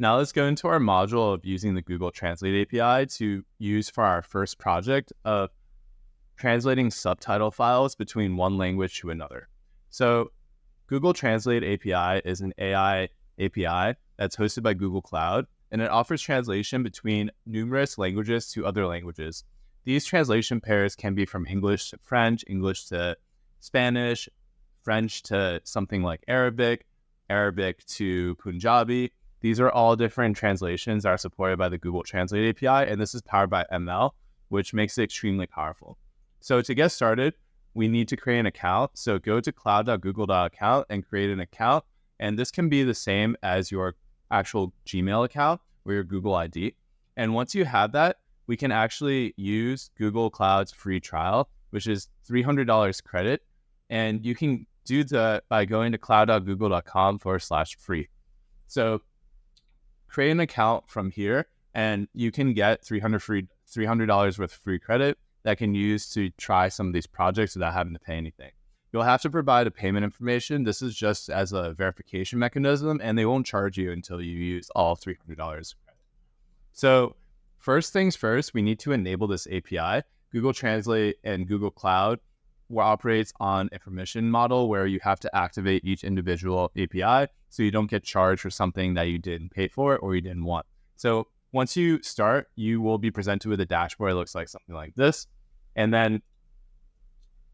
Now let's go into our module of using the Google Translate API to use for our first project of translating subtitle files between one language to another. So Google Translate API is an AI API that's hosted by Google Cloud, and it offers translation between numerous languages to other languages. These translation pairs can be from English to French, English to Spanish, French to something like Arabic, Arabic to Punjabi. These are all different translations that are supported by the Google Translate API, and this is powered by ML, which makes it extremely powerful. So to get started, we need to create an account. So go to cloud.google.account and create an account. And this can be the same as your actual Gmail account or your Google ID. And once you have that, we can actually use Google Cloud's free trial, which is $300 credit. And you can do that by going to cloud.google.com/free. So create an account from here and you can get $300 worth of free credit that can use to try some of these projects without having to pay anything. You'll have to provide a payment information. This is just as a verification mechanism, and they won't charge you until you use all $300. So first things first, we need to enable this API. Google Translate and Google Cloud operates on a permission model where you have to activate each individual API so you don't get charged for something that you didn't pay for or you didn't want. So once you start, you will be presented with a dashboard. It looks like something like this. And then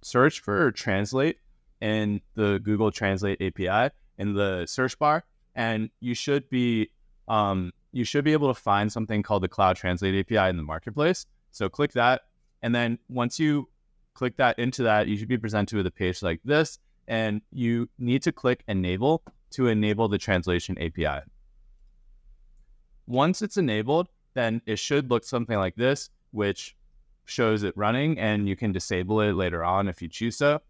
search for Translate in the Google Translate API in the search bar, and you should be able to find something called the Cloud Translate API in the marketplace. So click that, and then once you click that into that, you should be presented with a page like this, and you need to click Enable to enable the translation API. Once it's enabled, then it should look something like this, which shows it running, and you can disable it later on if you choose so.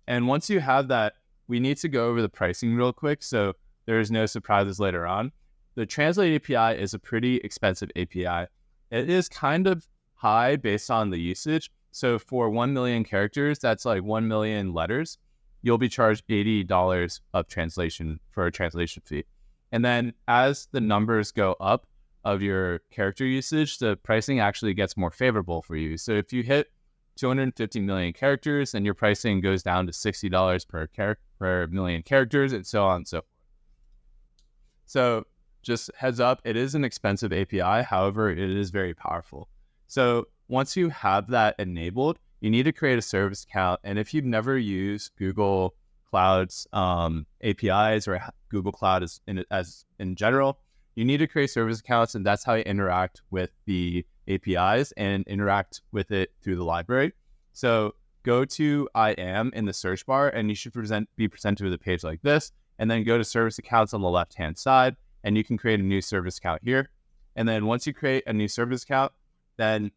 And once you have that, we need to go over the pricing real quick so there's no surprises later on. The Translate API is a pretty expensive API. It is kind of high based on the usage. So for 1 million characters, that's like 1 million letters, you'll be charged $80 of translation for a translation fee. And then as the numbers go up of your character usage, the pricing actually gets more favorable for you. So if you hit 250 million characters, then your pricing goes down to $60 per million characters, and so on and so forth. So just heads up, it is an expensive API. However, it is very powerful. So once you have that enabled, you need to create a service account. And if you've never used Google Cloud's APIs or Google Cloud as in general, you need to create service accounts, and that's how you interact with the APIs and interact with it through the library. So go to I am in the search bar, and you should be presented with a page like this, and then go to service accounts on the left-hand side, and you can create a new service account here. And then once you create a new service account, then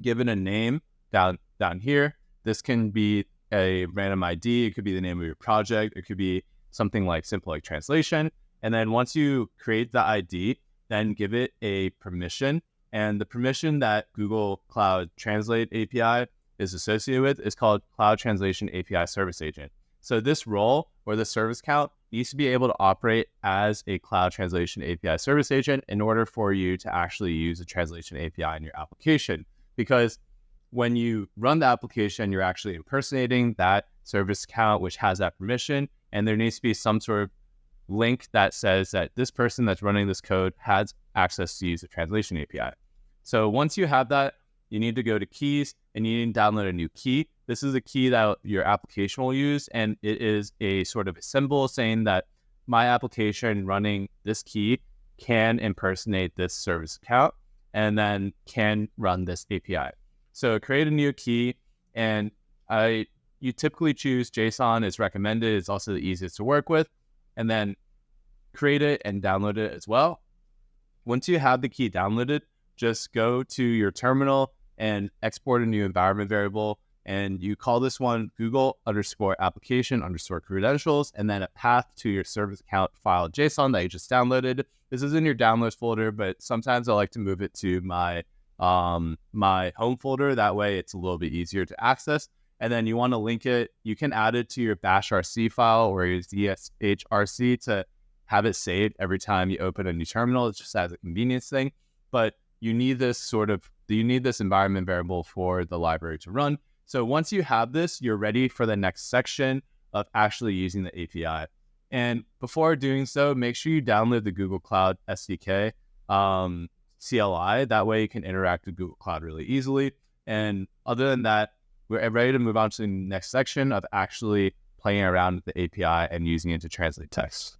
give it a name down here. This can be a random ID. It could be the name of your project. It could be something like simple like translation. And then once you create the ID, then give it a permission. And the permission that Google Cloud Translate API is associated with is called Cloud Translation API Service Agent. So this role or the service account needs to be able to operate as a Cloud Translation API Service Agent in order for you to actually use a translation API in your application. Because when you run the application, you're actually impersonating that service account, which has that permission. And there needs to be some sort of link that says that this person that's running this code has access to use the translation API. So once you have that, you need to go to keys and you need to download a new key. This is a key that your application will use, and it is a sort of a symbol saying that my application running this key can impersonate this service account and then can run this API. So create a new key, and you typically choose JSON is recommended. It's also the easiest to work with. And then create it and download it as well. Once you have the key downloaded, just go to your terminal and export a new environment variable. And you call this one Google_application_credentials, and then a path to your service account file JSON that you just downloaded. This is in your downloads folder, but sometimes I like to move it to my my home folder. That way it's a little bit easier to access. And then you want to link it. You can add it to your bash RC file or your ZSHRC to have it saved every time you open a new terminal. It's just as a convenience thing, but you need this environment variable for the library to run. So once you have this, you're ready for the next section of actually using the API. And before doing so, make sure you download the Google Cloud SDK CLI. That way you can interact with Google Cloud really easily. And other than that, we're ready to move on to the next section of actually playing around with the API and using it to translate text.